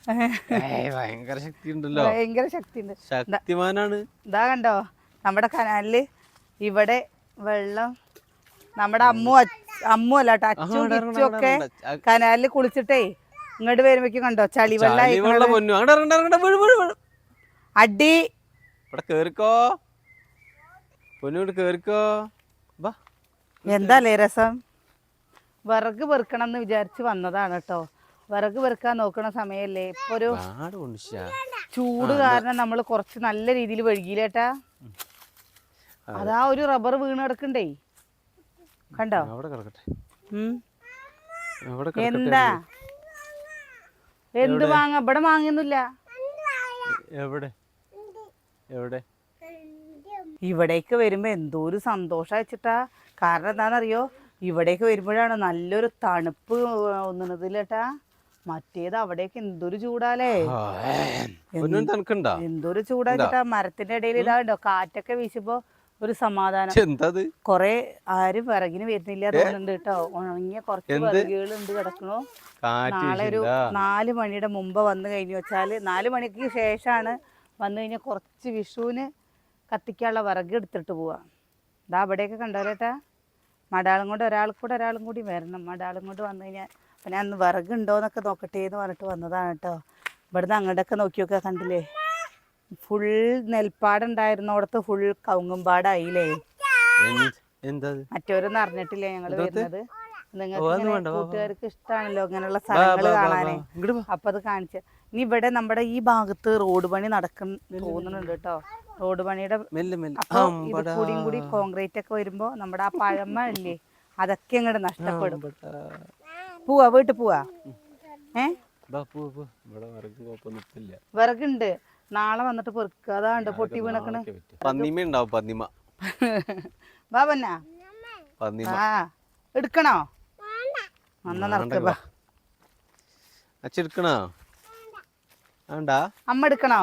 ഭയങ്കര ശക്തി ഉണ്ടല്ലോ. ഭയങ്കര ശക്തി ഉണ്ട്. ശക്തിമാനാണ്. ഇതാ കണ്ടോ നമ്മുടെ കനാലില് ഇവിടെ വെള്ളം. നമ്മുടെ അമ്മു അല്ല കേട്ടോ, അച്ചും കിച്ചും ഒക്കെ കനാലിൽ കുളിച്ചിട്ടേ ഇങ്ങോട്ട് വരുമ്പോഴേക്കും കണ്ടോ ചളിവെള്ളം അടി. ഇവിടെ കേറിക്കോ പൊന്നോട്ട് കേറിക്കോ. എന്താല്ലേ രസം. വിറക് പെറുക്കണം എന്ന് വിചാരിച്ച് വന്നതാണ് കേട്ടോ. വിറക് പെറുക്കാൻ നോക്കണ സമയല്ലേ ഇപ്പൊ. ഒരു ചൂട് കാരണം നമ്മൾ കുറച്ച് നല്ല രീതിയിൽ വഴുകിയില്ലേട്ടാ. അതാ ഒരു റബ്ബർ വീണ് കിടക്കണ്ടേ, കണ്ടോ? എന്താ എന്ത് മാങ്ങ? ഇവിടെ മാങ്ങയൊന്നുമില്ല. ഇവിടേക്ക് വരുമ്പോ എന്തോ ഒരു സന്തോഷം വെച്ചിട്ടാ. കാരണം എന്താണെന്നറിയോ, ഇവിടേക്ക് വരുമ്പോഴാണ് നല്ലൊരു തണുപ്പ് ഒന്നതില്ലേട്ടാ. മറ്റേത് അവിടേക്ക് എന്തൊരു ചൂടാലേ, എന്തൊരു ചൂടാച്ചിട്ടാ. മരത്തിന്റെ ഇടയിൽ ഇതാണ്ടോ കാറ്റൊക്കെ വീശുമ്പോ ഒരു സമാധാനം. കൊറേ ആരും വിറകിന് വരുന്നില്ല തോന്നുന്നുണ്ട് കേട്ടോ. ഉണങ്ങിയ കുറച്ച് വിറകുകളുണ്ട് കിടക്കണോ. നാളെ ഒരു 4 മണിയുടെ മുമ്പ് വന്നു കഴിഞ്ഞു വെച്ചാല്, 4 മണിക്ക് ശേഷമാണ് വന്നു കഴിഞ്ഞാൽ കുറച്ച് വിഷുവിന് കത്തിക്കാനുള്ള വിറക് എടുത്തിട്ട് പോവാ. ഇതാ അവിടെയൊക്കെ കണ്ടോലേട്ടാ. മടാളും കൊണ്ട് ഒരാളും കൂടി വരണം. മടാളും കൊണ്ട് വന്നു കഴിഞ്ഞാൽ അപ്പം ഞാൻ അന്ന് വിറകുണ്ടോയെന്നൊക്കെ നോക്കട്ടെ എന്ന് പറഞ്ഞിട്ട് വന്നതാണ് കേട്ടോ. ഇവിടുന്ന് അങ്ങോട്ടൊക്കെ നോക്കി നോക്കുക, കണ്ടില്ലേ ഫുൾ നെൽപ്പാടുണ്ടായിരുന്നോടത്ത് ഫുൾ കവുങ്ങുംപാടായില്ലേ. മറ്റവരൊന്നും അറിഞ്ഞിട്ടില്ലേ ഞങ്ങള് വരുന്നത്. നിങ്ങൾക്ക് കൂട്ടുകാർക്ക് ഇഷ്ടമാണല്ലോ ഇങ്ങനെയുള്ള സ്ഥലങ്ങൾ കാണാനേ. അപ്പൊ അത് കാണിച്ച. ഇനി ഇവിടെ നമ്മുടെ ഈ ഭാഗത്ത് റോഡ് പണി തോന്നുന്നുണ്ട് കേട്ടോ. റോഡ് പണിയുടെ ഇത് കൂടി കോൺക്രീറ്റ് ഒക്കെ വരുമ്പോ നമ്മുടെ ആ പഴമ ഇല്ലേ അതൊക്കെ ഇങ്ങോട്ട് നഷ്ടപ്പെടും. പോവാ വീട്ടിൽ പോവാ. വിറകുണ്ട്, നാളെ വന്നിട്ട് പെറുക്കുക. അതാണ്ട് പൊട്ടി വീണക്കണ്. ബാബന്നാ എടുക്കണോ? നന്ന നടക്കുക. അമ്മ എടുക്കണോ?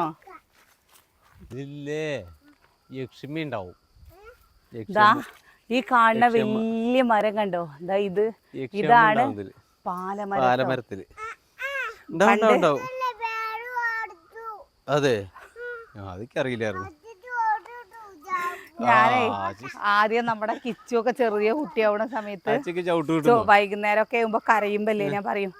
ഈ കാണുന്ന വലിയ മരം കണ്ടോ, ഇതാണ് പാലമരത്തില്. അതെ, അതൊക്കറിയില്ലായിരുന്നു. ഞാനേ ആദ്യം നമ്മുടെ കിച്ചുവൊക്കെ ചെറിയ കുട്ടിയാവുന്ന സമയത്ത് വൈകുന്നേരം ഒക്കെ ആകുമ്പോ കരയുമ്പല്ലേ ഞാൻ പറയും,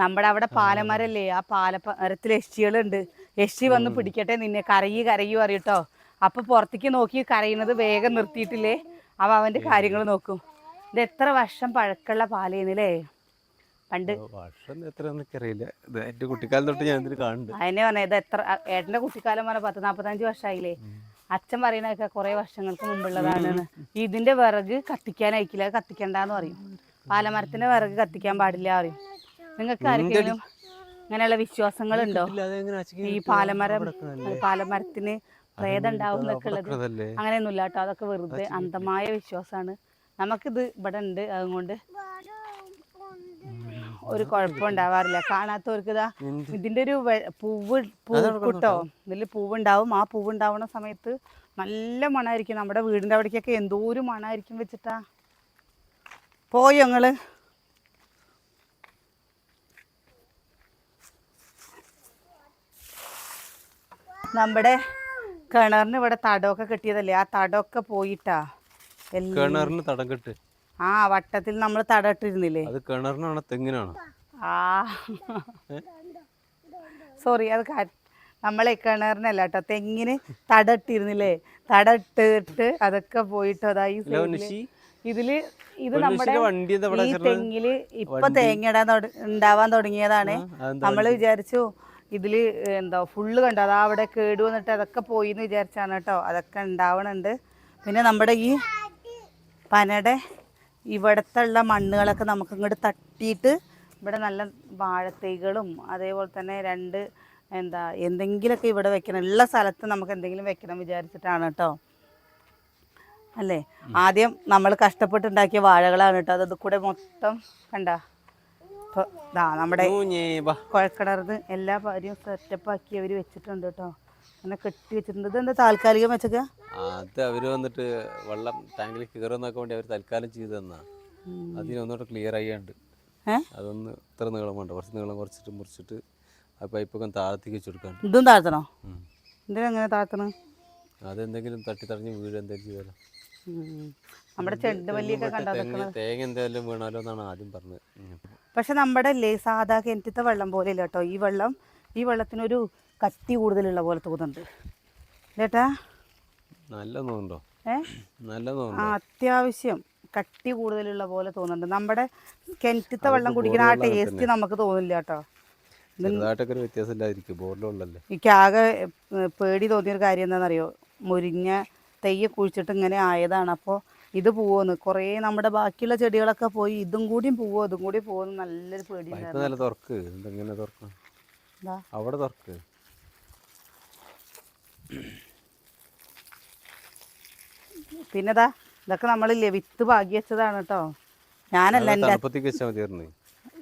നമ്മുടെ അവിടെ പാലമരല്ലേ, ആ പാലമരത്തിൽ എഷ്ടികളുണ്ട്, എഷ്ടി വന്ന് പിടിക്കട്ടെ നിന്നെ, കരയൂ അറിയട്ടോ. അപ്പൊ പുറത്തേക്ക് നോക്കി കരയുന്നത് വേഗം നിർത്തിയിട്ടില്ലേ അവന്റെ കാര്യങ്ങൾ നോക്കും. ഇത് എത്ര വർഷം പഴക്കമുള്ള പാലേന്നല്ലേ പണ്ട്. അതിനെ പറഞ്ഞ ഇത് എത്ര ഏട്ടന്റെ കുട്ടിക്കാലം പറഞ്ഞ 40-45 വർഷമായില്ലേ. അച്ഛൻ പറയണൊക്കെ കുറെ വർഷങ്ങൾക്ക് മുമ്പുള്ളതാണ്. ഇതിന്റെ വിറക് കത്തിക്കാനയക്കില്ല, കത്തിക്കണ്ടെന്ന് പറയും. പാലമരത്തിന്റെ വിറക് കത്തിക്കാൻ പാടില്ല പറയും. നിങ്ങൾക്ക് ആർക്കെങ്കിലും അങ്ങനെയുള്ള വിശ്വാസങ്ങളുണ്ടോ? ഈ പാലമരത്തിന് പ്രേതം ഉണ്ടാവും എന്നൊക്കെ ഉള്ളത് അങ്ങനെയൊന്നുമില്ല കേട്ടോ. അതൊക്കെ വെറുതെ അന്ധമായ വിശ്വാസമാണ്. നമുക്കിത് ഇവിടെ ഉണ്ട്, അതുകൊണ്ട് ഒരു കുഴപ്പം ഉണ്ടാവാറില്ല. കാണാത്തവർക്ക് ഇതാ ഇതിന്റെ ഒരു പൂവ് കിട്ടോ, ഇതിൽ പൂവുണ്ടാവും. ആ പൂവുണ്ടാവുന്ന സമയത്ത് നല്ല മണമായിരിക്കും. നമ്മുടെ വീടിന്റെ അവിടേക്കൊക്കെ എന്തോ ഒരു മണമായിരിക്കും വെച്ചിട്ടാ. പോയോ ഞങ്ങള്? നമ്മുടെ കിണറിന് ഇവിടെ തടമൊക്കെ കെട്ടിയതല്ലേ, ആ തടമൊക്കെ പോയിട്ടാ. കിണറിന് തടം കെട്ട്. വട്ടത്തിൽ നമ്മൾ തടം ഇട്ടിരുന്നില്ലേ. അത് കിണറിനാണോ തെങ്ങിനാണോ? സോറി, അത് നമ്മളെ കിണറിനല്ല കേട്ടോ, തെങ്ങിന് തടം ഇട്ടിരുന്നില്ലേ. തടം ഇട്ടിട്ട് അതൊക്കെ പോയിട്ടോ. അതായത് ഇത് നമ്മുടെ ഈ തെങ്ങില് ഇപ്പൊ തേങ്ങ ഉണ്ടാവാൻ തുടങ്ങിയതാണ്. നമ്മൾ വിചാരിച്ചു ഇതില് എന്താ ഫുള്ള് കണ്ടോ, അതാ അവിടെ കേട് വന്നിട്ട് അതൊക്കെ പോയി എന്ന് വിചാരിച്ചാണ് കേട്ടോ. അതൊക്കെ ഉണ്ടാവണുണ്ട്. പിന്നെ നമ്മുടെ ഈ പനയുടെ ഇവിടത്തെ ഉള്ള മണ്ണുകളൊക്കെ നമുക്ക് ഇങ്ങോട്ട് തട്ടിയിട്ട് ഇവിടെ നല്ല വാഴത്തൈകളും അതേപോലെ തന്നെ എന്തെങ്കിലുമൊക്കെ ഇവിടെ വെക്കണം. ഉള്ള സ്ഥലത്ത് നമുക്ക് എന്തെങ്കിലും വെക്കണം വിചാരിച്ചിട്ടാണ് കേട്ടോ. അല്ലേ, ആദ്യം നമ്മൾ കഷ്ടപ്പെട്ടുണ്ടാക്കിയ വാഴകളാണ് കേട്ടോ. അത് കൂടെ മൊത്തം കണ്ട. നമ്മുടെ കുഴക്കിണർന്ന് എല്ലാ കാര്യവും സെറ്റപ്പാക്കി അവർ വെച്ചിട്ടുണ്ട് കേട്ടോ. അങ്ങനെ കെട്ടി വെച്ചിട്ടുണ്ട്. ഇതെന്താ താൽക്കാലികം വെച്ചൊക്കെ? അത് അവര് വന്നിട്ട് വെള്ളം ടാങ്കിൽ കയറുന്നൊക്കെ വേണ്ടി അവർ തൽക്കാലം ചെയ്തു തന്നാ. അതിനൊന്നുകൂടെ ക്ലിയർ ആയിണ്ട്. അതൊന്ന് ഇത്ര നീളം വേണ്ട, കുറച്ച് നീളം കുറച്ചിട്ട് മുറിച്ചിട്ട് ആ പൈപ്പൊക്കെ താഴത്തേക്ക് വെച്ച് കൊടുക്കാൻ. ഇതും താഴ്ത്തണോ? എന്തിനെങ്ങനെ താഴ്ത്തണം? അതെന്തെങ്കിലും തട്ടിത്തറിഞ്ഞ് വീട് എന്തെങ്കിലും ചെയ്യാലോ. നമ്മുടെ ചെണ്ടുമല്ലിയൊക്കെ കണ്ടാ തേങ്ങ എന്തെങ്കിലും വീണാലോ എന്നാണ് ആദ്യം പറഞ്ഞത്. പക്ഷെ നമ്മുടെ അല്ലേ സാധാ കിണറ്റത്തെ വെള്ളം പോലെ ഇല്ല കേട്ടോ. ഈ വെള്ളത്തിനൊരു കട്ടി കൂടുതലുള്ള പോലെ തോന്നുന്നുണ്ട് ചേട്ടാ. നല്ല നോണ്ടോ? നല്ല അത്യാവശ്യം കട്ടി കൂടുതലുള്ള പോലെ തോന്നുന്നുണ്ട്. നമ്മുടെ കിണറ്റത്തെ വെള്ളം കുടിക്കുന്ന ആ ടേസ്റ്റ് നമുക്ക് തോന്നില്ല കേട്ടോ. ചെറുതായിട്ടൊക്കെ ഒരു വ്യത്യാസം ഇല്ലാതിരിക്കും, ബോറിലുള്ളല്ലേ. എനിക്ക് ആകെ പേടി തോന്നിയൊരു കാര്യം എന്താണെന്നറിയോ? മുരിങ്ങ തെയ്യ കുഴിച്ചിട്ട് ഇങ്ങനെ ആയതാണ്. അപ്പോൾ ഇത് പോവോന്ന് കുറേ നമ്മുടെ ബാക്കിയുള്ള ചെടികളൊക്കെ പോയി, ഇതും കൂടിയും പോവോ അതും കൂടി പോകുമെന്ന് നല്ലൊരു പേടിയുണ്ടായിരുന്നു. തുറക്ക് എന്തെങ്ങനെ തുറക്കണം, അവിടെ തുറക്ക്. പിന്നെതാ ഇതൊക്കെ നമ്മളില്ലേ വിത്ത് പാകി വെച്ചതാണ് കേട്ടോ. ഞാനല്ല എൻ്റെ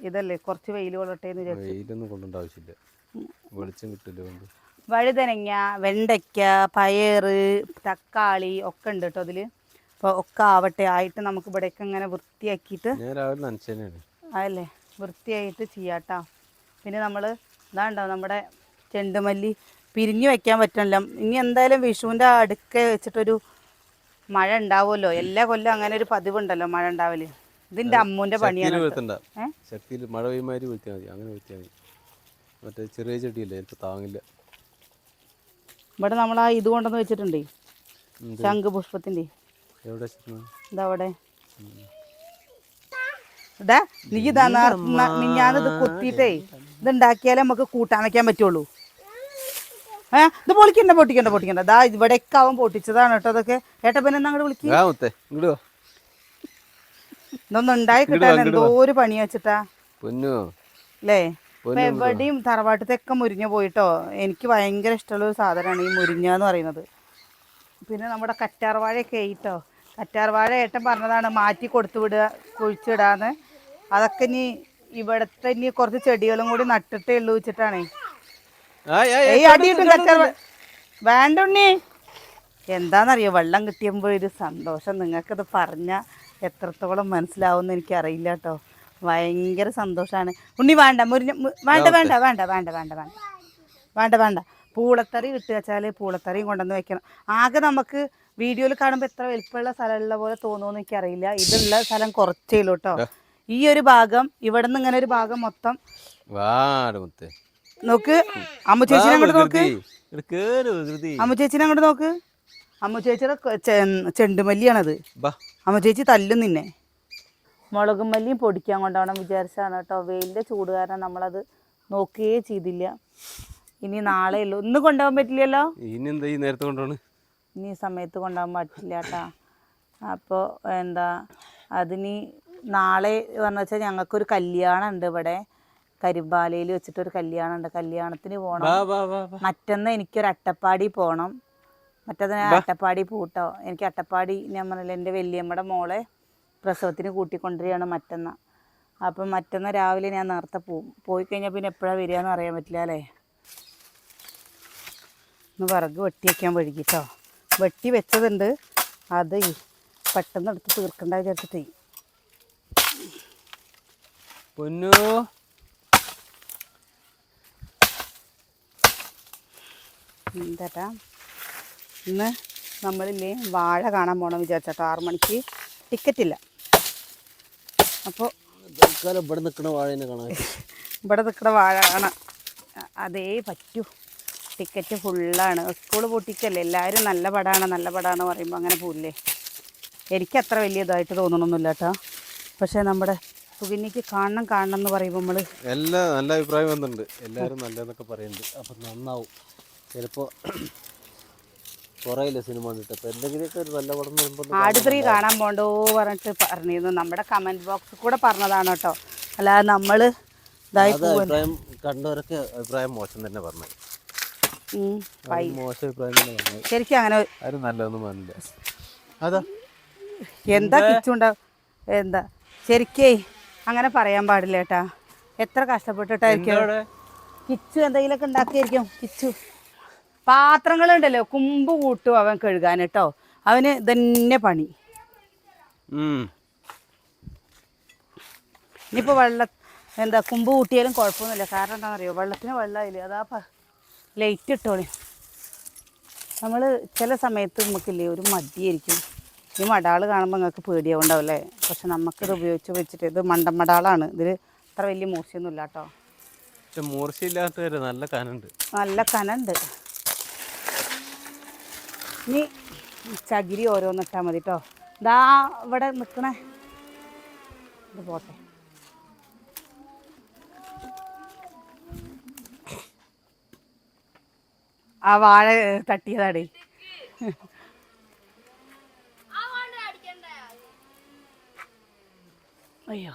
ഇതല്ലേ കുറച്ച് വെയിൽ കൊള്ളട്ടേന്ന് വിചാരിച്ചു. വെയിലൊന്നും കൊണ്ടേണ്ട ആവശ്യമില്ല, വെളിച്ചം കിട്ടില്ല. വഴുതനങ്ങ, വെണ്ടയ്ക്ക, പയറ്, തക്കാളി ഒക്കെ ഉണ്ട് കേട്ടോ അതിൽ. അപ്പോൾ ഒക്കെ ആയിട്ട് നമുക്ക് ഇവിടെയൊക്കെ ഇങ്ങനെ വൃത്തിയാക്കിയിട്ട് അതല്ലേ വൃത്തിയായിട്ട് ചെയ്യാട്ടോ. പിന്നെ നമ്മൾ ഇതാണ്ടോ നമ്മുടെ ചെണ്ടുമല്ലി പിരിഞ്ഞു വയ്ക്കാൻ പറ്റണില്ല. ഇനി എന്തായാലും വിഷുവിൻ്റെ അടുക്ക വെച്ചിട്ടൊരു മഴ ഉണ്ടാവുമല്ലോ. എല്ലാ കൊല്ലം അങ്ങനെ ഒരു പതിവുണ്ടല്ലോ മഴ ഉണ്ടാവല്. ഇതിൻ്റെ അമ്മൂൻ്റെ പണിയാണ്. മഴ പെയ്യുമാതിരി വീഴ്ത്തിയാൽ മതി, അങ്ങനെ വീഴ്ത്തിയാൽ മതി. മറ്റേ ചെറിയ ചെടിയല്ലേ, എനിക്ക് താങ്ങില്ല. ഇവിടെ നമ്മൾ ആ ഇത് കൊണ്ടുവന്ന് വെച്ചിട്ടുണ്ട്, ശംഖുപുഷ്പത്തിൻ്റെ. എവിടെ? ഇതവിടെ. ഇതാ നീ ഇതാ മിഞ്ഞാന്ന് ഇത് കൊത്തിയിട്ടേ ഇതുണ്ടാക്കിയാലേ നമുക്ക് കൂട്ടാൻ വയ്ക്കാൻ പറ്റുള്ളൂ. ഇത് പൊട്ടിക്കണ്ട. ദാ ഇവിടെയൊക്കെ അവൻ പൊട്ടിച്ചതാണ് കേട്ടോ അതൊക്കെ. ഏട്ടാ പിന്നെ അങ്ങോട്ട് വിളിക്കുക, ഇതൊന്നും ഉണ്ടായി കിട്ടാൻ എന്തോ ഒരു പണി വെച്ചിട്ടാ അല്ലേ. ഇപ്പൊ എവിടെയും തറവാട്ടത്തൊക്കെ മുരിഞ്ഞ പോയിട്ടോ. എനിക്ക് ഭയങ്കര ഇഷ്ടമുള്ളൊരു സാധനമാണ് ഈ മുരിഞ്ഞ എന്ന് പറയുന്നത്. പിന്നെ നമ്മുടെ കറ്റാർവാഴയൊക്കെ ആയിട്ടോ. കറ്റാർവാഴ ഏട്ടൻ പറഞ്ഞതാണ് മാറ്റി കൊടുത്തു വിടുക, കുഴിച്ചിടാന്ന്. അതൊക്കെ ഇനി ഇവിടത്തെ ഇനി കുറച്ച് ചെടികളും കൂടി നട്ടിട്ടേ ഉള്ളൂ വെച്ചിട്ടാണേ. അടിയിട്ടും കറ്റാർവാഴ വേണ്ട ഉണ്ണി. എന്താണെന്നറിയോ, വെള്ളം കിട്ടിയപ്പോൾ ഒരു സന്തോഷം. നിങ്ങൾക്കത് പറഞ്ഞാൽ എത്രത്തോളം മനസ്സിലാവുമെന്ന് എനിക്കറിയില്ല കേട്ടോ. ഭയങ്കര സന്തോഷമാണ്. ഉണ്ണി വേണ്ട വേണ്ട. പൂളത്തറി കിട്ടുക വെച്ചാൽ പൂളത്തറിയും കൊണ്ടുവന്ന് വെക്കണം. ആകെ നമുക്ക് വീഡിയോയിൽ കാണുമ്പോൾ എത്ര വലിപ്പമുള്ള സ്ഥലമുള്ള പോലെ തോന്നുമെന്ന് എനിക്കറിയില്ല. ഇതുള്ള സ്ഥലം കുറച്ചേ ഉള്ളൂ കേട്ടോ. ഈ ഒരു ഭാഗം ഇവിടെ നിന്ന് ഇങ്ങനെ ഒരു ഭാഗം മൊത്തം നോക്ക്. അമ്മു ചേച്ചിനെ അങ്ങോട്ട് നോക്ക്. അമ്മു ചേച്ചിനെ അങ്ങോട്ട് നോക്ക്. അമ്മു ചേച്ചിയുടെ ചെണ്ടുമല്ലിയാണത്. അമ്മു ചേച്ചി തല്ലും നിന്നെ. മുളകും മല്ലിയും പൊടിക്കാൻ കൊണ്ടുപോകണം വിചാരിച്ചാണ് കേട്ടോ. വെയിലിൻ്റെ ചൂട് കാരണം നമ്മളത് നോക്കുകയേ ചെയ്തില്ല. ഇനി നാളെ ഉള്ളൂ. ഇന്ന് കൊണ്ടുപോകാൻ പറ്റില്ലല്ലോ. ഇനി ഈ സമയത്ത് കൊണ്ടുപോകാൻ പറ്റില്ല കേട്ടാ. അപ്പോൾ അതിന് നാളെ പറഞ്ഞു വെച്ചാൽ ഞങ്ങൾക്കൊരു കല്യാണം ഉണ്ട് ഇവിടെ കരിമ്പാലയിൽ വെച്ചിട്ടൊരു കല്യാണം ഉണ്ട്. കല്യാണത്തിന് പോകണം. മറ്റന്ന് എനിക്കൊരു അട്ടപ്പാടി പോകണം. മറ്റേത് അട്ടപ്പാടി പൂട്ടോ. എനിക്ക് അട്ടപ്പാടി ഞാൻ പറഞ്ഞില്ല, എൻ്റെ വല്യമ്മയുടെ മോളെ പ്രസവത്തിന് കൂട്ടിക്കൊണ്ടുവരികയാണ് മറ്റന്ന. അപ്പം മറ്റന്ന രാവിലെ ഞാൻ നേരത്തെ പോയി കഴിഞ്ഞാൽ പിന്നെ എപ്പോഴാണ് വരിക എന്ന് അറിയാൻ പറ്റില്ല അല്ലേ. ഒന്ന് വിറക് വെട്ടി വയ്ക്കാൻ വഴുകിട്ടോ. വെട്ടി വെച്ചതുണ്ട്, അത് പെട്ടെന്ന് എടുത്ത് തീർക്കണ്ട വിചാരിച്ചിട്ടേ. എന്താ ഇന്ന് നമ്മളില്ലേ വാഴ കാണാൻ പോകണം വിചാരിച്ചോ. 6 മണിക്ക് ടിക്കറ്റില്ല. അപ്പോൾ ഇവിടെ നിൽക്കുന്ന വാഴ കാണാം. അതേ പറ്റൂ. ടിക്കറ്റ് ഫുള്ളാണ്. സ്കൂൾ പൊട്ടിക്കല്ലേ, എല്ലാവരും നല്ല പടമാണ് പറയുമ്പോൾ അങ്ങനെ പോവില്ലേ. എനിക്കത്ര വലിയ ഇതായിട്ട് തോന്നണമൊന്നുമില്ല കേട്ടോ. പക്ഷേ നമ്മുടെ സുഗന്യക്ക് കാണണം എന്ന് പറയുമ്പോൾ നമ്മൾ എല്ലാം നല്ല അഭിപ്രായം വന്നിട്ടുണ്ട്. എല്ലാവരും നല്ലതെന്നൊക്കെ പറയുന്നുണ്ട്. അപ്പം നന്നാവും. ചിലപ്പോൾ കുറേയില്ല സിനിമ കണ്ടിട്ട്. അപ്പോൾ എന്തെങ്കിലുമൊക്കെ ഒരു നല്ല പടം വരുമ്പോൾ ആട് 3 കാണാൻ പോകണ്ടോ പറഞ്ഞിട്ട് പറഞ്ഞിരുന്നു. നമ്മുടെ കമൻറ്റ് ബോക്സിൽ കൂടെ പറഞ്ഞതാണ് കേട്ടോ. അല്ലാതെ നമ്മൾ അഭിപ്രായം കണ്ടവരൊക്കെ അഭിപ്രായം മോശം തന്നെ പറഞ്ഞു. മോശം അഭിപ്രായം തന്നെ പറഞ്ഞു. ശരിക്കും അങ്ങനെ ആരും നല്ലതൊന്നും പറഞ്ഞില്ല. അതാ എന്താ കിച്ചുണ്ടാവും. ശരിക്കേ അങ്ങനെ പറയാൻ പാടില്ല കേട്ടാ. എത്ര കഷ്ടപ്പെട്ടിട്ടായിരിക്കും കിച്ചു എന്തെങ്കിലുമൊക്കെ ഉണ്ടാക്കിയായിരിക്കും. കിച്ചു പാത്രങ്ങളുണ്ടല്ലോ കുമ്പ് കൂട്ടും അവൻ കഴുകാൻ കേട്ടോ. അവന് ഇതന്നെ പണി. ഇനിയിപ്പോൾ എന്താ കുമ്പ് കൂട്ടിയാലും കുഴപ്പമൊന്നുമില്ല. കാരണം എന്താണെന്നറിയോ, വെള്ളത്തിന് വെള്ളമായില്ലേ, അതാ ലൈറ്റ് ഇട്ടോളി. നമ്മൾ ചില സമയത്ത് നമുക്കില്ലേ ഒരു മടിയായിരിക്കും. ഈ മടാൾ കാണുമ്പോൾ നിങ്ങൾക്ക് പേടിയാവുണ്ടാവില്ലേ? പക്ഷെ നമുക്കിത് ഉപയോഗിച്ച് വെച്ചിട്ട്, ഇത് മണ്ടൻ മടാളാണ്. ഇതിൽ അത്ര വലിയ മൂർച്ചയൊന്നുമില്ല കേട്ടോ. പക്ഷെ മൂർച്ചയില്ലാത്ത നല്ല കനുണ്ട്. നല്ല കനുണ്ട്. ഇനി ചകിരി ഓരോന്നിട്ടാൽ മതി കേട്ടോ. ഇതാ ഇവിടെ നിൽക്കണേ, ഇത് പോട്ടെ. ആ വാഴ തട്ടിയതാടേ. അയ്യോ,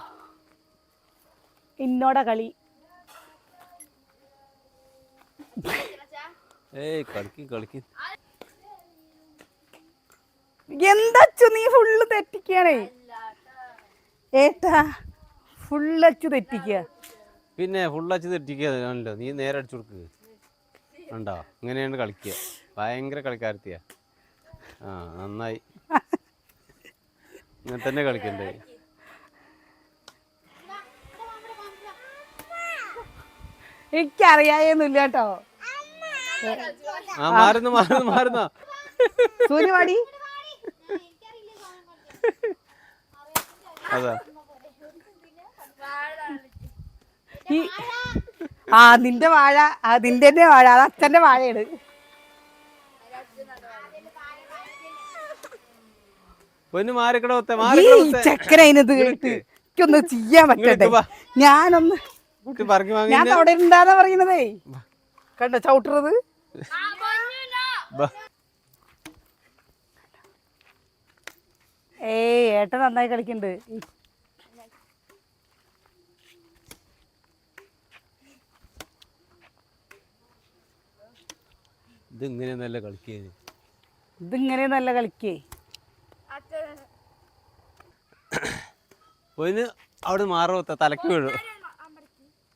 ഇന്നോടാ കളി. കളിക്ക് എന്താച്ചു നീ ഫുള്ള് തെറ്റിക്കണേ ഏട്ടാ, ഫുള്ളച്ചു തെറ്റിക്കുക. പിന്നെ ഫുള്ളച്ച് തെറ്റിക്കാണല്ലോ. നീ നേരെ അടിച്ചു കൊടുക്കുക. ഉണ്ടോ? ഇങ്ങനെയാണ് കളിക്കുക. ഭയങ്കര കളിക്കാരത്തിയ. ആ നന്നായി, ഇങ്ങനെ തന്നെ കളിക്കണ്ടേ. എനിക്കറിയായൊന്നുമില്ല കേട്ടോ. ആ മാറുന്നു മാറുന്നു മാറുന്നോ സൂര്യവാടി. അതാ നിന്റെ വാഴ, നിന്റെ തന്നെ വാഴ, അത് അച്ഛന്റെ വാഴയാണ്. ചെക്കൻ അതിനത് കേട്ട് എനിക്കൊന്ന് ചെയ്യാൻ പറ്റട്ടെ. ഞാനൊന്ന് ഞാൻ അവിടെ ഉണ്ടാന്നാ പറയുന്നതേ. കണ്ടോ ചവിട്ടുന്നത്? ഏയ് ഏട്ടൻ നന്നായി കളിക്കണ്ട്. ഇതിങ്ങനെ നല്ല കളിക്കേ. ഇതിങ്ങനെ നല്ല കളിക്കേ. ഒന്ന് അവിടെ മാറോ, തലക്ക് വീഴും,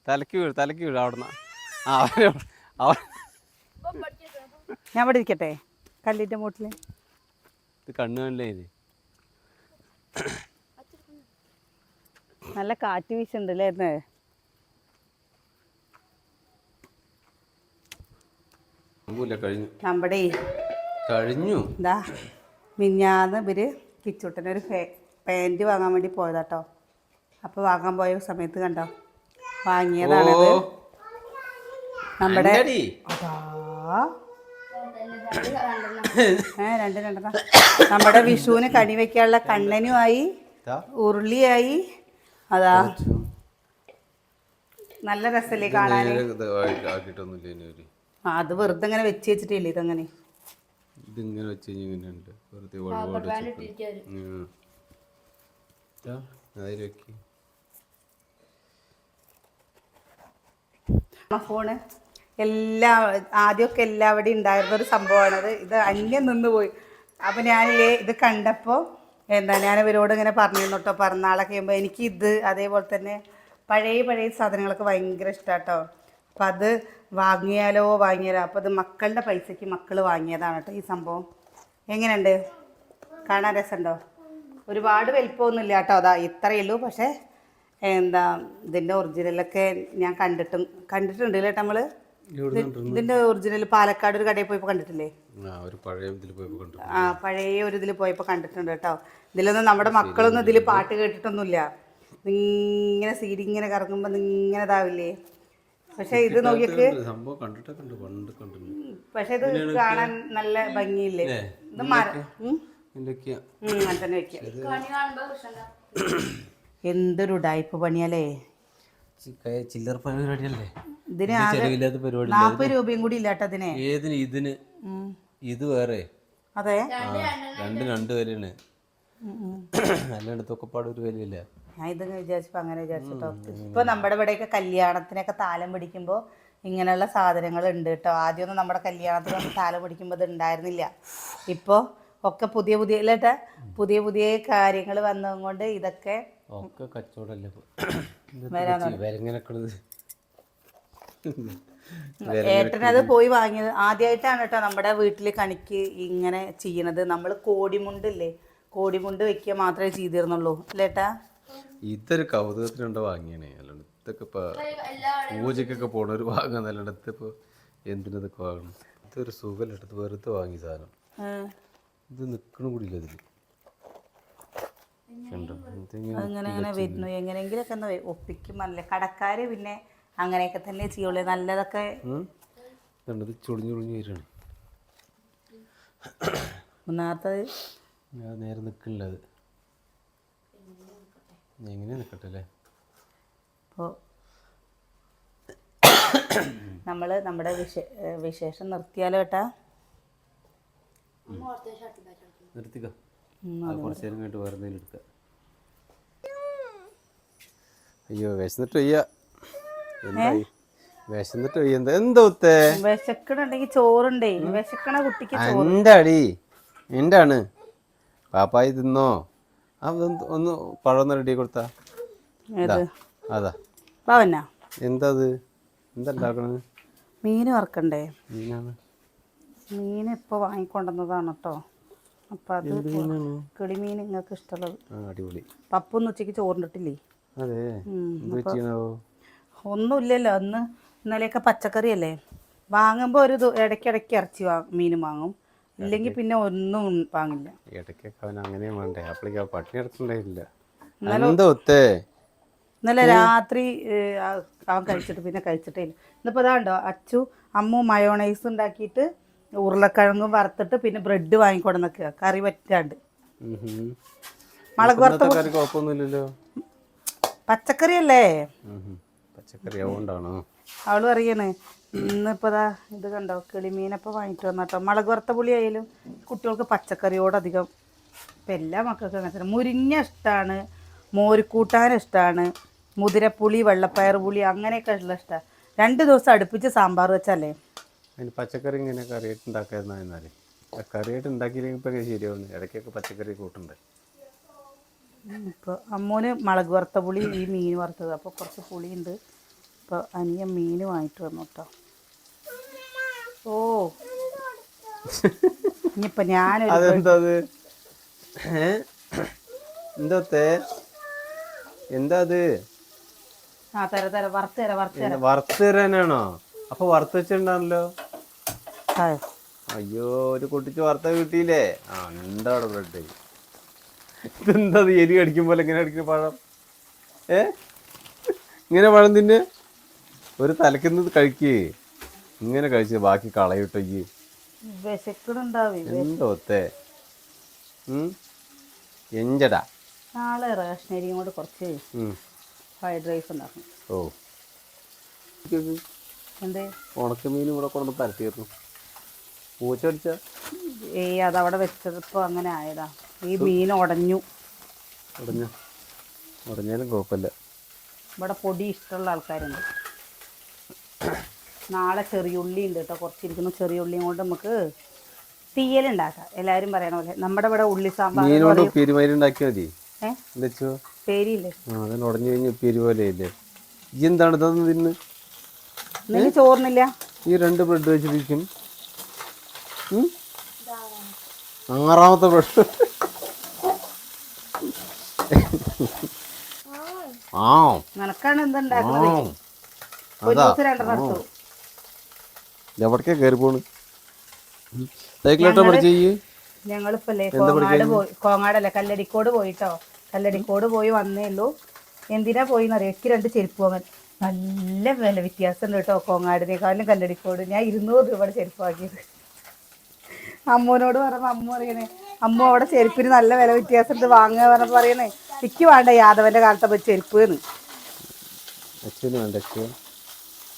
തലക്ക് വീഴും, തലക്ക് വീഴും അവിടുന്ന്. ഞാൻ ഇവിടെ ഇരിക്കട്ടെ കല്ലിന്റെ മൂട്ടില്. ഇത് കണ്ണു കണ്ടേ. ഇത് നല്ല കാറ്റ് വീശുണ്ടല്ലേ. നമ്മുടെ കഴിഞ്ഞു. എന്താ മിഞ്ഞാന്ന് ഇവര് കിച്ചൂട്ടനൊരു പാൻറ് വാങ്ങാൻ വേണ്ടി പോയതാട്ടോ. അപ്പോൾ വാങ്ങാൻ പോയ സമയത്ത് കണ്ടോ വാങ്ങിയതാണത്. നമ്മുടെ രണ്ടെണ്ണം നമ്മുടെ വിഷുവിന് കണി വെക്കാനുള്ള കണ്ണനുമായി, ഉരുളിയായി. അതാ നല്ല രസല്ലേ കാണാൻ. അത് വെറുതെ ഇങ്ങനെ വെച്ച് വെച്ചിട്ടില്ലേ. ഇതങ്ങനെ ഇതിങ്ങനെ വെച്ച് ഫോണ് ആദ്യമൊക്കെ എല്ലാവിടെയും ഉണ്ടായിരുന്നൊരു സംഭവമാണത്. ഇത് അന്യം നിന്ന് പോയി. അപ്പം ഞാനില്ലേ ഇത് കണ്ടപ്പോൾ ഞാൻ ഇവരോട് ഇങ്ങനെ പറഞ്ഞിരുന്നു കേട്ടോ. പിറന്നാളൊക്കെ ചെയ്യുമ്പോൾ എനിക്ക് ഇത് അതേപോലെ തന്നെ പഴയ സാധനങ്ങളൊക്കെ ഭയങ്കര ഇഷ്ടമാണ് കേട്ടോ. അപ്പം അത് വാങ്ങിയാലോ. അപ്പോൾ അത് മക്കളുടെ പൈസയ്ക്ക് മക്കൾ വാങ്ങിയതാണ് കേട്ടോ ഈ സംഭവം. എങ്ങനെയുണ്ട് കാണാൻ? രസമുണ്ടോ? ഒരുപാട് വലിപ്പമൊന്നുമില്ല കേട്ടോ. അതാ ഇത്രയേ ഉള്ളൂ. പക്ഷേ ഇതിൻ്റെ ഒറിജിനലൊക്കെ ഞാൻ കണ്ടിട്ടുണ്ട് കേട്ടോ. നമ്മൾ ഇതിൻ്റെ ഒറിജിനൽ പാലക്കാട് ഒരു കടയിൽ പോയപ്പോൾ കണ്ടിട്ടില്ലേ? പഴയ ഒരു ഇതിൽ പോയപ്പോൾ കണ്ടിട്ടുണ്ട് കേട്ടോ. ഇതിലൊന്നും നമ്മുടെ മക്കളൊന്നും ഇതിൽ പാട്ട് കേട്ടിട്ടൊന്നുമില്ല. ഇങ്ങനെ സീഡി ഇങ്ങനെ കറങ്ങുമ്പോൾ ഇങ്ങനെ ഇതാവില്ലേ. പക്ഷെ ഇത് നോക്കിയൊക്കെ, പക്ഷെ ഇത് കാണാൻ നല്ല ഭംഗിയില്ലേ. ഇത് അങ്ങനെ തന്നെ വെക്കാം. എന്തൊരു ഉടായ്പ പണിയല്ലേ. ചില്ലറ പരിപാടിയല്ലേ ഇതിന്. 40 രൂപയും കൂടി ഇല്ല കേട്ടോ ഇതിന്. ഇതിന് ഇത് വേറെ. അതെ, രണ്ട് വിലയാണ്. അല്ലാണ്ട് തൊക്കെപ്പാട് ഒരു വിലയില്ല. ഞാൻ ഇതൊക്കെ വിചാരിച്ചപ്പോൾ അങ്ങനെ വിചാരിച്ചിട്ടോ. ഇപ്പോൾ നമ്മുടെ ഇവിടെയൊക്കെ കല്യാണത്തിനൊക്കെ താലം പിടിക്കുമ്പോൾ ഇങ്ങനെയുള്ള സാധനങ്ങൾ ഉണ്ട് കേട്ടോ. ആദ്യമൊന്നും നമ്മുടെ കല്യാണത്തിനൊന്നും താലം പിടിക്കുമ്പോൾ ഇത് ഉണ്ടായിരുന്നില്ല. ഇപ്പോൾ ഒക്കെ പുതിയ കാര്യങ്ങൾ വന്നതുകൊണ്ട് ഇതൊക്കെ കച്ചവടമല്ലേ. ഏട്ടനത് പോയി വാങ്ങിയത് ആദ്യമായിട്ടാണ് കേട്ടോ നമ്മുടെ വീട്ടിൽ കണിക്ക് ഇങ്ങനെ ചെയ്യണത്. നമ്മൾ കോടിമുണ്ടില്ലേ, കോടിമുണ്ട് വെക്കുക മാത്രമേ ചെയ്തിരുന്നുള്ളൂ അല്ലേട്ടാ. ഇതൊരു കൗതുകത്തിനുണ്ടോ വാങ്ങിയാണേ. അല്ലാണ്ട് ഇതൊക്കെ ഇപ്പോൾ പൂജയ്ക്കൊക്കെ പോണ ഒരു ഭാഗം എന്നല്ലാണ്ട് ഇതിപ്പോൾ എന്തിനതൊക്കെ വാങ്ങണം. ഇതൊരു സുഖമല്ല, എടുത്ത് വെറുതെ വാങ്ങി സാധനം. ഇത് നിൽക്കണ കൂടിയില്ല ഇതിൽ കണ്ടോ. അങ്ങനെ അങ്ങനെ വരുന്നു എങ്ങനെയെങ്കിലൊക്കെ ഒന്ന് ഒപ്പിക്കുമല്ലേ കടക്കാര്. പിന്നെ അങ്ങനെയൊക്കെ തന്നെ ചെയ്യുള്ളൂ. നല്ലതൊക്കെ ഇത് ചൊളിഞ്ഞു വരികയാണ്. ഒന്നാമത്തത് ഞാൻ നേരെ നിൽക്കണില്ല. അത് എങ്ങനെ നിൽക്കട്ടെ അല്ലേ. അപ്പോൾ നമ്മൾ നമ്മുടെ വിശേഷം നിർത്തിയാലോ ഏട്ടാ? നിർത്തിക്കോ, കുറച്ച് നേരം കഴിഞ്ഞിട്ട് വേറെ എന്തെങ്കിലും എടുക്കാം. അയ്യോ വിശന്നിട്ട് വയ്യ. എന്തായി വിശന്നിട്ട് വയ്യ. എന്താ ഒത്തേ വിശക്കണുണ്ടെങ്കിൽ ചോറുണ്ടേ. വിശക്കണ കുട്ടിക്ക് എൻ്റെ അടി എൻ്റെ ആണ്. പാപ്പായി തിന്നോ? ഒന്ന് പഴമൊന്ന് റെഡി കൊടുത്താ. അതാ എന്താ അത്? എന്താ ഉണ്ടാക്കണത്? മീൻ വറക്കണ്ടേ? മീനാണ്. മീൻ ഇപ്പോൾ വാങ്ങിക്കൊണ്ടുവന്നതാണ് കേട്ടോ. അപ്പം അത് കിളിമീൻ നിങ്ങൾക്ക് ഇഷ്ടമുള്ളത്. അടിപൊളി. പപ്പൊന്നും ഉച്ചയ്ക്ക് ചോറിട്ടില്ലേ? അതെ, ഒന്നുമില്ലല്ലോ. ഇന്നലെയൊക്കെ പച്ചക്കറിയല്ലേ വാങ്ങുമ്പോൾ ഒരു ഇടയ്ക്കിടയ്ക്ക് ഇറച്ചി മീൻ വാങ്ങും. ഇല്ലെങ്കിൽ പിന്നെ ഒന്നും വാങ്ങില്ല. ഇടയ്ക്കൊക്കെ അവൻ അങ്ങനെയും വേണ്ടേ. അപ്പോഴേക്കും പട്ടിണി എടുക്കണ്ടായില്ല. ഇന്നലെ രാത്രി അവൻ കഴിച്ചിട്ട് പിന്നെ കഴിച്ചിട്ടേ ഇല്ല. ഇന്നിപ്പോൾ അതാണ്ടോ അച്ചു അമ്മു മയോണൈസ് ഉണ്ടാക്കിയിട്ട് ഉരുളക്കിഴങ്ങും വറുത്തിട്ട് പിന്നെ ബ്രെഡ് വാങ്ങിക്കൊണ്ടെന്നൊക്കെ കറി പറ്റാണ്ട്. മുളക് വറുത്ത കുഴപ്പമൊന്നുമില്ലല്ലോ. പച്ചക്കറി അല്ലേ? പച്ചക്കറി അതുകൊണ്ടാണോ? അവള് പറയണേ ഇന്നിപ്പോൾ ഇതാ ഇത് കണ്ടോ കിളിമീനപ്പോൾ വാങ്ങിട്ട് വന്നട്ടോ. മുളക് വറുത്ത പുളി ആയാലും കുട്ടികൾക്ക് പച്ചക്കറിയോടധികം ഇപ്പം എല്ലാ മക്കൾക്കും അങ്ങനെ തന്നെ. മുരിങ്ങ ഇഷ്ടമാണ്, മോരുകൂട്ടാൻ ഇഷ്ടമാണ്, മുതിരപ്പുളി വെള്ളപ്പയർ പുളി അങ്ങനെയൊക്കെ ഉള്ള ഇഷ്ടമാണ്. 2 ദിവസം അടുപ്പിച്ച് സാമ്പാർ വെച്ചല്ലേ. അതിന് പച്ചക്കറി ഇങ്ങനെ കറിയായിട്ട് ഉണ്ടാക്കാതിരുന്നാൽ കറിയായിട്ട് ഉണ്ടാക്കിയില്ലെങ്കിൽ ഇപ്പം ശരിയാവുന്നു. ഇടയ്ക്കൊക്കെ പച്ചക്കറി കൂട്ടുണ്ട്. ഇപ്പോൾ അമ്മൂന് മുളക് വറുത്ത പുളി ഈ മീൻ വറുത്തത് അപ്പോൾ കുറച്ച് പുളിയുണ്ട്. ഇപ്പോൾ അനിയൻ മീൻ വാങ്ങിട്ട് വന്നു കേട്ടോ. ഓ ഇനിയിപ്പോൾ ഞാനൊരു എന്താ എന്താ അത്? വറുത്ത് തരാനാണോ? അപ്പൊ വറുത്ത് വെച്ചിട്ടുണ്ടാണല്ലോ. അയ്യോ, ഒരു കുട്ടിച്ച് വറുത്ത കിട്ടിയില്ലേ? എന്താ അവിടെ ബ്രെഡ്? ഇതെന്താ എലി കടിക്കും പോലെ ഇങ്ങനെ അടിക്കുന്ന പഴം? ഇങ്ങനെ പഴം തിന്നെ ഒരു തലക്കുന്നത് കഴിക്കേ. ഇങ്ങനെ കഴിച്ച് ബാക്കി കളയിട്ടേക്ക്. എന്തോത്തേ എഞ്ചടാ. നാളെ റേഷനരിയും കൊണ്ട് കുറച്ച് ഫ്രൈഡ് റൈസ് ഉണ്ടാക്കണം. ഓ എന്തേ ഉണക്കമീനും കൂടെ കൊണ്ട് പരത്തിയിരുന്നു. പൂച്ചടിച്ച അതവിടെ വെച്ചതിപ്പോൾ അങ്ങനെ ആയതാ. ഈ മീൻ ഉടഞ്ഞാലും കുഴപ്പമില്ല. ഇവിടെ പൊടി ഇഷ്ടമുള്ള ആൾക്കാരുണ്ട്. നാളെ ചെറിയുള്ളി ഉണ്ട് കേട്ടോ, കുറച്ചിരിക്കുന്നു. ചെറിയുള്ളിയും കൊണ്ട് നമുക്ക് തീയലുണ്ടാക്കാം. എല്ലാവരും പറയണ പോലെ നമ്മുടെ ഇവിടെ ഉള്ളി സാമ്പാർ പേരിയില്ലേ ഉടഞ്ഞു കഴിഞ്ഞ ഉപ്പേരി പോലെ ഇല്ലേ? ഈ എന്താണ് ഇതൊന്നും തിന്ന്? നിങ്ങൾ ചോറിനില്ല? ഈ 2 ബ്രെഡ് വെച്ചിരിക്കും. 6ാമത്തെ ബ്രെഡ്. നിനക്കാണ് എന്തുണ്ടാക്കുന്നത്? എവിടേക്കാ കയറി പോണ്? സൈക്കിളോട്ടോ പഠിച്ചു. ഞങ്ങളിപ്പല്ലേ കോങ്ങാടല്ല കല്ലടിക്കോട് പോയിട്ടോ. കല്ലടിക്കോട് പോയി വന്നേ ഉള്ളൂ. എന്തിനാ പോയിന്നറിയോ? എനിക്ക് 2 ചെരുപ്പ് വാങ്ങാൻ. നല്ല വില വ്യത്യാസം ഉണ്ട് കേട്ടോ കോങ്ങാടിനേക്കാളും കല്ലടിക്കോട്. ഞാൻ 200 രൂപയുടെ ചെരുപ്പ് വാങ്ങിയത്. അമ്മൂനോട് പറഞ്ഞപ്പോൾ അമ്മ പറയണേ അമ്മ അവിടെ ചെരുപ്പിന് നല്ല വില വ്യത്യാസം ഉണ്ട് വാങ്ങുക പറഞ്ഞപ്പോൾ പറയണേ എനിക്ക് വേണ്ട യാദവന്റെ കാലത്തെ പോയി ചെരുപ്പ് എന്ന്.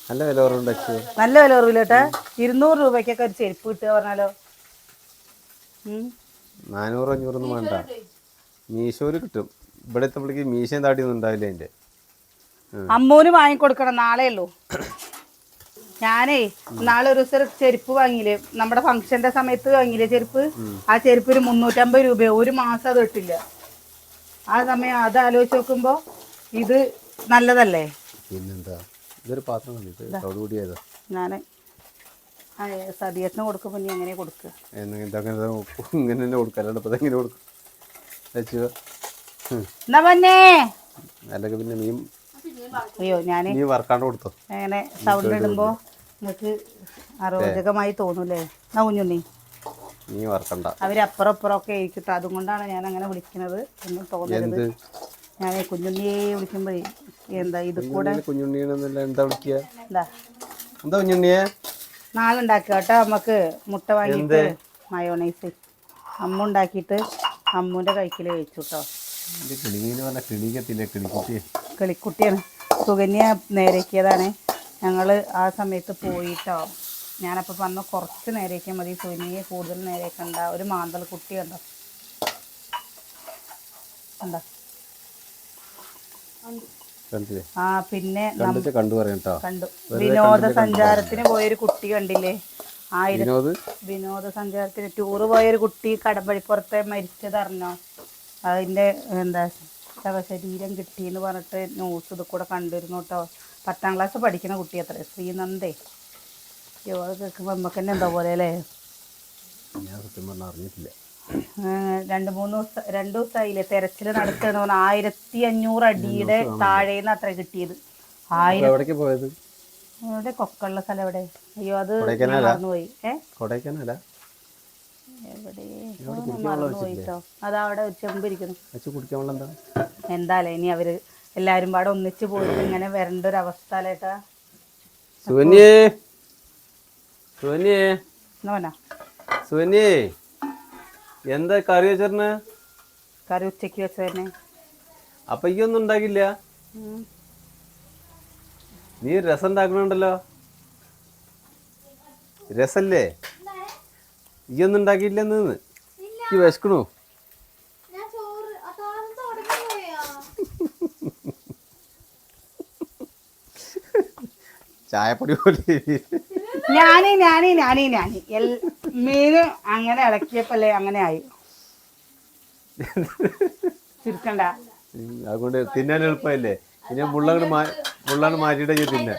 നല്ല വില കുറവില്ല കേട്ടാ. 200 രൂപയ്ക്കൊക്കെ ഒരു ചെരുപ്പ് കിട്ടുക പറഞ്ഞാലോ. 400-500 വേണ്ട. മീശോല് കിട്ടും. ഇവിടെ എത്തുമ്പോഴേക്ക് മീശയും താടിയൊന്നും ഉണ്ടാവില്ല. അതിന്റെ അമ്മൂന് വാങ്ങിക്കൊടുക്കണം. നാളെ ഉള്ളൂ. ഞാനേ നാളെ ഒരു ദിവസം ചെരുപ്പ് വാങ്ങിയില്ലേ, നമ്മുടെ ഫംഗ്ഷന്റെ സമയത്ത് വാങ്ങിയില്ലേ ചെരുപ്പ്. ആ ചെരുപ്പിന് 350 രൂപ. ഒരു മാസം അത് ഇട്ടില്ല. ആ സമയം അത് ആലോചിച്ച് നോക്കുമ്പോ ഇത് നല്ലതല്ലേ? പിന്നെന്താ, ഇതൊരു പാത്രം ഞാന് സതിയത്തിന് കൊടുക്കുമ്പോ നീ എങ്ങനെ കൊടുക്കുക? ഇങ്ങനെ തന്നെ കൊടുക്കാറുണ്ട്. ഇപ്പൊ എങ്ങനെ കൊടുക്കും? എന്നാ പിന്നെ അല്ലെങ്കിൽ പിന്നെ മീൻ അയ്യോ ഞാൻ നീ വറക്കാണ്ട് കൊടുത്തോ. അങ്ങനെ സൗണ്ട് ഇടുമ്പോൾ നിങ്ങൾക്ക് അരോചകമായി തോന്നൂലേ? എന്നാ കുഞ്ഞുണ്ണി നീ വറക്കണ്ട. അവരപ്പുറം അപ്പുറം ഒക്കെ ആയിരിക്കട്ടോ, അതുകൊണ്ടാണ് ഞാൻ അങ്ങനെ വിളിക്കുന്നത്. ഒന്നും തോന്നരുത്. ഞാൻ കുഞ്ഞുണ്ണിയെ വിളിക്കുമ്പോഴേ എന്താ ഇത് കൂടെ കുഞ്ഞുണ്ണിയെന്നല്ല എന്താ വിളിക്കുക? എന്താ എന്താ കുഞ്ഞുണ്ണിയെ? നാളെ ഉണ്ടാക്കുക കേട്ടോ. നമുക്ക് മുട്ട വാങ്ങിയിട്ട് മയോണൈസ് അമ്മ ഉണ്ടാക്കിയിട്ട് അമ്മൂൻ്റെ കൈക്കിൽ കഴിച്ചു കേട്ടോ. കിളിക്കുട്ടിയാണ്. സുകന്യ നേരേക്കിയതാണ്. ഞങ്ങൾ ആ സമയത്ത് പോയിട്ടോ. ഞാനപ്പോൾ പറഞ്ഞു കുറച്ച് നേരേക്കാൻ മതി, സുകന്യയെ കൂടുതൽ നേരേക്കണ്ട. ഒരു മാന്തൽ കുട്ടി കണ്ടോ, കണ്ടോ? ആ പിന്നെ കണ്ടു. വിനോദസഞ്ചാരത്തിന് പോയൊരു കുട്ടി കണ്ടില്ലേ? വിനോദസഞ്ചാരത്തിന് ടൂറ് പോയൊരു കുട്ടി കടമ്പഴിപ്പുറത്തെ മരിച്ചതറിഞ്ഞോ? അതിൻ്റെ എന്താ ശവശരീരം കിട്ടിയെന്ന് പറഞ്ഞിട്ട് ന്യൂസ് ഇത് കൂടെ കണ്ടിരുന്നു കേട്ടോ. 10ാം ക്ലാസ് പഠിക്കുന്ന കുട്ടി അത്ര, ശ്രീനന്ദേ. അയ്യോ അത് കേൾക്കുമ്പോൾ നമുക്ക് തന്നെ എന്താ പോലെ അല്ലേ? ഞാൻ സത്യം പറഞ്ഞാൽ അറിഞ്ഞിട്ടില്ല. 2 ദിവസമായില്ലേ തെരച്ചിൽ നടക്കുകയെന്ന് പറഞ്ഞാൽ 1500 അടിയുടെ താഴേന്ന് അത്ര കിട്ടിയത്. 1000 പോയത് ഇവിടെ കൊക്കുള്ള സ്ഥലം എവിടെ? അയ്യോ അത് മറന്നുപോയി. എവിടെ മറന്നുപോയിട്ടോ. അതവിടെ ഒരു ചെമ്പിരിക്കുന്നു. എന്തായാലും ഇനി അവര് എല്ലാരും പാടെ ഒന്നിച്ച് പോയിട്ട് ഇങ്ങനെ വരേണ്ട ഒരു അവസ്ഥ അല്ലേട്ടാ. എന്താ കറി വെച്ചേ? കറി ഉച്ചക്ക് വെച്ചതന്നെ. അപ്പൊ ഈ ഒന്നും ഉണ്ടാക്കില്ല? നീ രസം ഉണ്ടാക്കണുണ്ടല്ലോ. രസല്ലേ? ഈ ഒന്നും ഉണ്ടാക്കിയില്ലെന്ന് ഈ വിശക്കണു. ചായപ്പൊടി പോലെ ഞാനീ മീന് അങ്ങനെ ഇളക്കിയപ്പല്ലേ അങ്ങനെ ആയി. ചിരിക്കണ്ട. അതുകൊണ്ട് തിന്നാൻ എളുപ്പമല്ലേ? പിന്നെ മുള്ളാണ് മാറ്റിയിട്ട് തിന്നാൻ.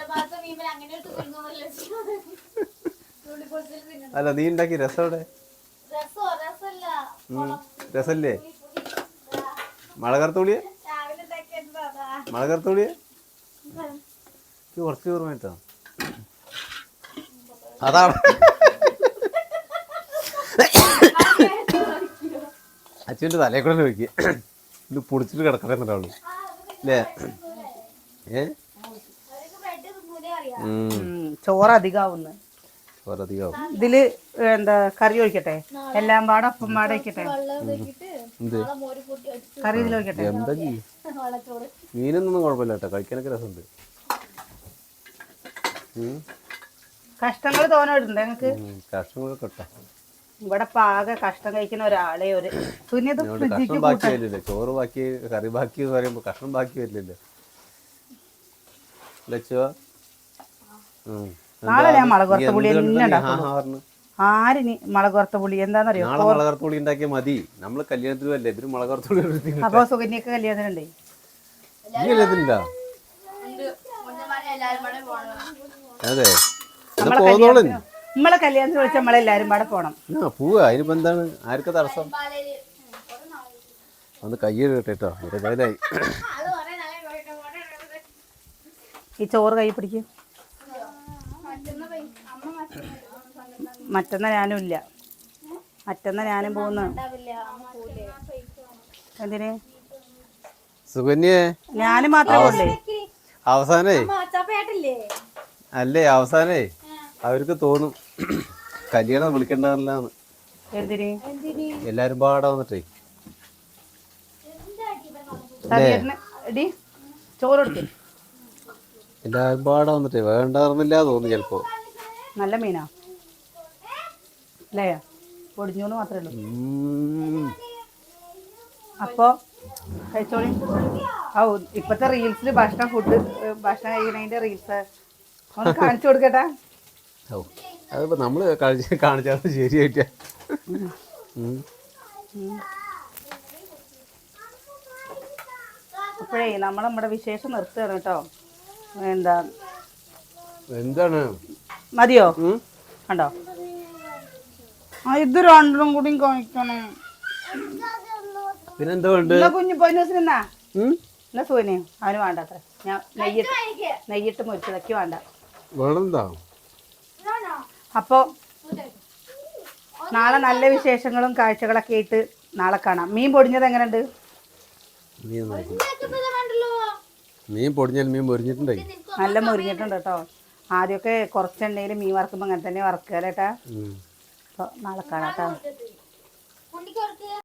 അല്ല നീ ഉണ്ടാക്കി രസം എവിടെ? രസല്ലേ? മുളകർത്തോളിയെ കുറച്ച് ഓർമ്മയിട്ടോ. അതാണ് അച്ഛൻ്റെ തലയെ കൂടെ നോക്കി ഇത് പൊടിച്ചിട്ട് കിടക്കണമെന്നുണ്ടാവുള്ളൂ അല്ലേ? ചോറ് അധികാവുന്നു. ഇതില് എന്താ കറി ഒഴിക്കട്ടെ? എല്ലാം പാടെ ഒപ്പം പാടെ വയ്ക്കട്ടെ? കറി ഇതിൽ ഒഴിക്കട്ടെ? എന്താ മീനൊന്നും കുഴപ്പമില്ല കേട്ടോ, കഴിക്കാനൊക്കെ രസമുണ്ട്. കഷ്ടങ്ങൾ തോന്നിട്ടുണ്ട് ഞങ്ങക്ക്. കഷ്ടങ്ങളൊക്കെ ഇവിടെ പാക കഷ്ടം കഴിക്കുന്ന ഒരാളെ ഒരു കഷ്ണം ബാക്കി വരില്ലല്ലോ. ചോറ് ബാക്കി കറി ബാക്കി എന്ന് പറയുമ്പോ കഷ്ണം ബാക്കി വരില്ലല്ലോ. നാളെ ഞാൻ മുളക് വറുത്ത പുളി ആരിനി മുളക് വറുത്ത പുളി എന്താന്നറിയോ? മുളക് വറുത്ത പുളി ഉണ്ടാക്കിയാൽ മതി. നമ്മള് കല്യാണത്തിനും അല്ലേ ഇവര് മുളക് വറുത്ത പുളി. അപ്പൊ സുകന്യൊക്കെ കല്യാണത്തിനുണ്ടേ? അതെ നമ്മളെ കല്യാണത്തിന് വിളിച്ച നമ്മളെല്ലാരും പാടെ പോണം. പോവാ, അതിനിപ്പോ എന്താണ്? ആർക്കും തടസ്സം? ഒന്ന് കയ്യേട്ടോ. ഈ ചോറ് കൈ പിടിക്കും. മറ്റന്നാ ഞാനും ഇല്ല. മറ്റന്നാ ഞാനും പോകുന്നു. എന്തിന്? സുകന്യേ ഞാനും മാത്രമേ ഉള്ളേ. അവസാനേ അവർക്ക് തോന്നും കല്യാണം വിളിക്കണ്ടെന്നാണ്. എല്ലാരും പാടെ വന്നിട്ടേ ചോറ് കൊടുത്തു. എല്ലാരും പാടെ വന്നിട്ടേ വേണ്ടായിരുന്നില്ല തോന്നുന്നു ചിലപ്പോ. നല്ല മീനാ അല്ലേ? പൊടിഞ്ഞൂന്ന് മാത്രമേ ഉള്ളൂ. അപ്പൊ കഴിച്ചോളി. ഇപ്പത്തെ റീൽസിൽ ഭക്ഷണം കഴിക്കണതിന്റെ റീൽസ് ഒന്ന് കാണിച്ചു കൊടുക്കട്ടെ. അതിപ്പോ നമ്മള് കാണിച്ചാൽ ശരിയായിട്ട. അപ്പോഴേ നമ്മുടെ വിശേഷം നിർത്തുകയാണ് കേട്ടോ. എന്താണ് മതിയോ? കണ്ടോ? ഇത് രണ്ടും കൂടി കഴിക്കണം. പിന്നെന്താ കുഞ്ഞു പോയിന്നാ സുഖനെ അവന് വേണ്ടത്ര. ഞാൻ നെയ്യിട്ട് മുറിച്ചതൊക്കെ വേണ്ട. വേണമെന്താ? അപ്പോൾ നാളെ നല്ല വിശേഷങ്ങളും കാഴ്ചകളൊക്കെ ആയിട്ട് നാളെ കാണാം. മീൻ പൊടിഞ്ഞത് എങ്ങനെയുണ്ട്? മീൻ പൊടിഞ്ഞാൽ മീൻ മുറിഞ്ഞിട്ടുണ്ടേ. നല്ല മുറിഞ്ഞിട്ടുണ്ട് കേട്ടോ. ആദ്യമൊക്കെ കുറച്ചെണ്ണയിൽ മീൻ വറക്കുമ്പോൾ അങ്ങനെ തന്നെ വറക്കുക കേട്ടാ. അപ്പോൾ നാളെ കാണാം കേട്ടോ.